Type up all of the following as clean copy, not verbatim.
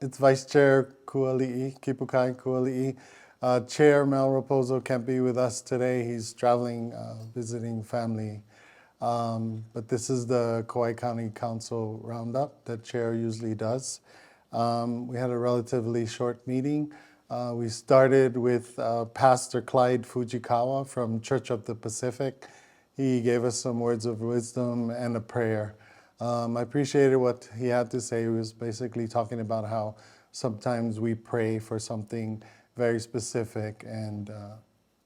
It's Vice Chair Kualii, Kipukai Kualii. Chair Mel Rapozo can't be with us today. He's traveling, visiting family. But this is the Kauai County Council Roundup that Chair usually does. We had a relatively short meeting. We started with Pastor Clyde Fujikawa from Church of the Pacific. He gave us some words of wisdom and a prayer. I appreciated what he had to say. He was basically talking about how sometimes we pray for something very specific and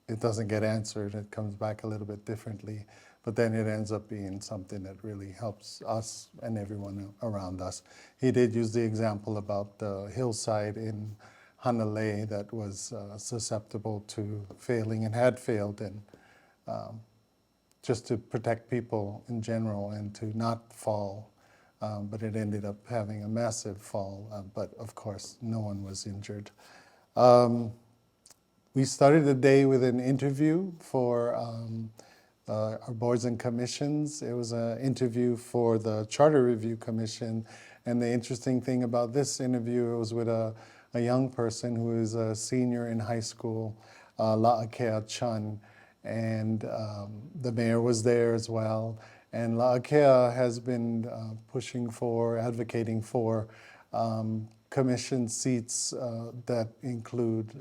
it doesn't get answered. It comes back a little bit differently, but then it ends up being something that really helps us and everyone around us. He did use the example about the hillside in Hanalei that was susceptible to failing and had failed, and just to protect people in general and to not fall. But it ended up having a massive fall, but of course no one was injured. We started the day with an interview for our boards and commissions. It was an interview for the Charter Review Commission, and the interesting thing about this interview, it was with a young person who is a senior in high school, La'akea Chun, and the mayor was there as well. And La'akea has been pushing for, advocating for commission seats that include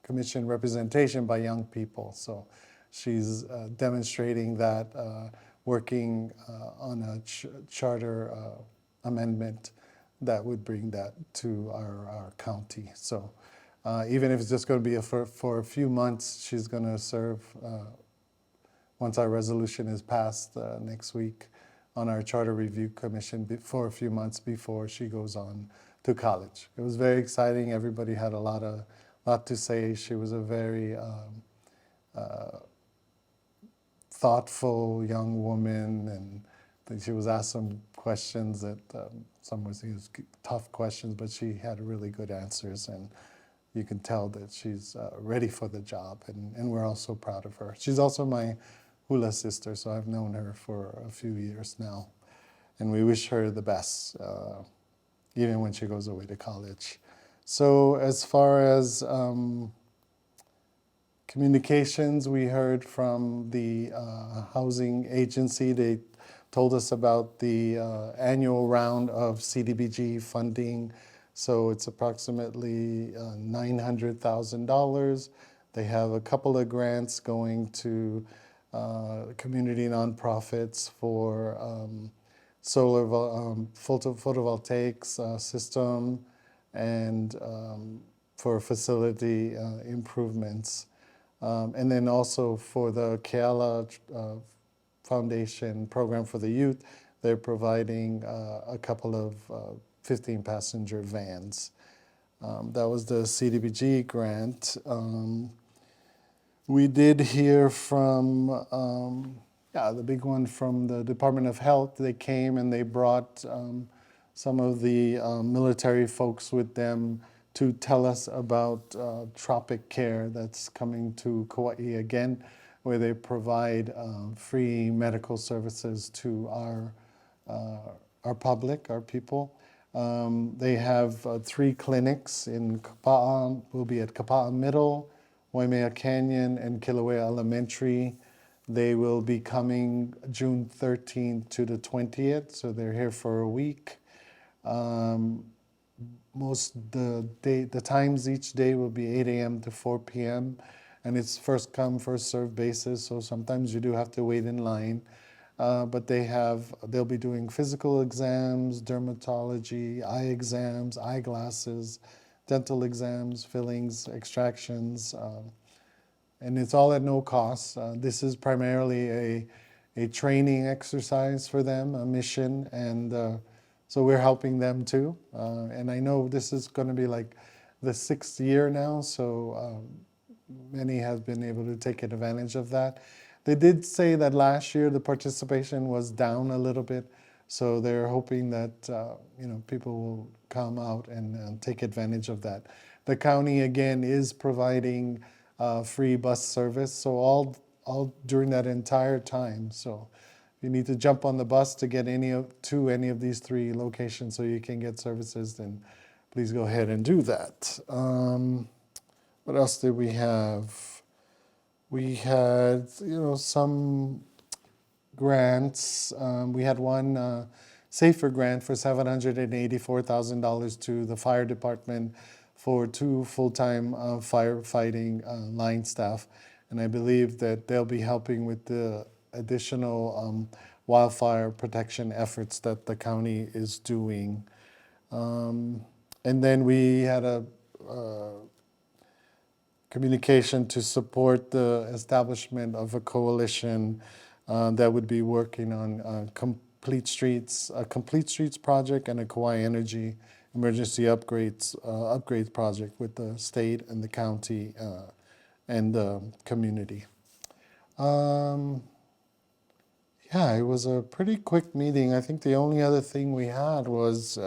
commission representation by young people. So she's demonstrating that, working on a charter amendment that would bring that to our county. So even if it's just going to be for a few months, she's going to serve once our resolution is passed next week on our Charter Review Commission for a few months before she goes on to college. It was very exciting. Everybody had a lot to say. She was a very thoughtful young woman, and I think she was asked some questions that some was tough questions, but she had really good answers, and you can tell that she's ready for the job, and we're all so proud of her. She's also my hula sister, so I've known her for a few years now, and we wish her the best, even when she goes away to college. So as far as communications, we heard from the housing agency. They told us about the annual round of CDBG funding. So it's approximately $900,000. They have a couple of grants going to community nonprofits for solar photovoltaics system and for facility improvements. And then also for the Keala Foundation program for the youth, they're providing a couple of 15-passenger vans. That was the CDBG grant. We did hear from, the big one from the Department of Health. They came and they brought some of the military folks with them to tell us about Tropic Care that's coming to Kauai again, where they provide free medical services to our public, our people. They have 3 clinics in Kapa'a. We'll be at Kapa'a Middle, Waimea Canyon, and Kilauea Elementary. They will be coming June 13th to the 20th, so they're here for a week. The times each day will be 8 a.m. to 4 p.m. and it's first come, first served basis, so sometimes you do have to wait in line. But they'll be doing physical exams, dermatology, eye exams, eyeglasses, dental exams, fillings, extractions, and it's all at no cost. This is primarily a training exercise for them, a mission, and so we're helping them too. And I know this is going to be like the 6th year now, so many have been able to take advantage of that. They did say that last year the participation was down a little bit, so they're hoping that people will come out and take advantage of that. The county again is providing free bus service, so all during that entire time. So you need to jump on the bus to get to any of these 3 locations so you can get services, then please go ahead and do that. What else did we have? We had, some grants. We had one SAFER grant for $784,000 to the fire department for 2 full-time firefighting line staff. And I believe that they'll be helping with the additional wildfire protection efforts that the county is doing. And then we had a communication to support the establishment of a coalition that would be working on a complete streets project and a Kauai energy emergency upgrades project with the state and the county and the community. Yeah, it was a pretty quick meeting. I think the only other thing we had was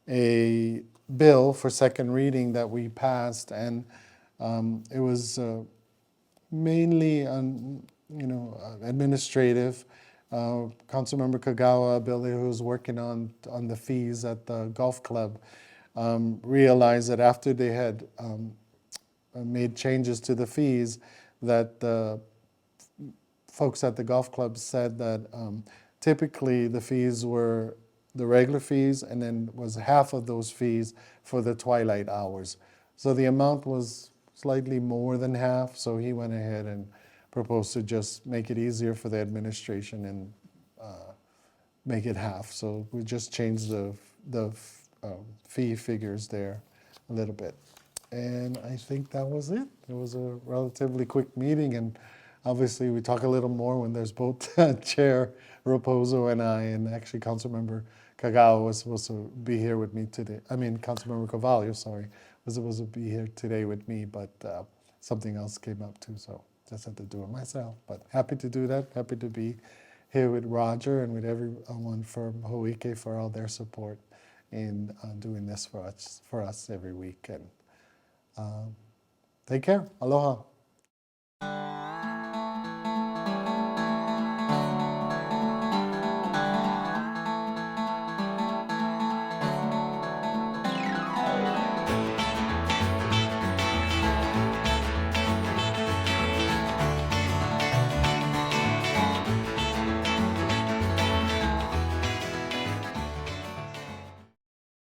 a bill for second reading that we passed, and it was mainly administrative. Councilmember Kagawa, Billy, who was working on the fees at the golf club, realized that after they had made changes to the fees, that the folks at the golf club said that typically the fees were the regular fees, and then was half of those fees for the twilight hours. So the amount was slightly more than half, so he went ahead and proposed to just make it easier for the administration and make it half. So we just changed the fee figures there a little bit. And I think that was it. It was a relatively quick meeting, and obviously we talk a little more when there's both Chair Rapozo and I, and actually Councilmember Kagawa was supposed to be here with me today. I mean, Councilmember Carvalho, sorry, was supposed to be here today with me, but something else came up too, so just had to do it myself. But happy to do that, happy to be here with Roger and with everyone from Ho'ike for all their support in doing this for us every week. And take care. Aloha.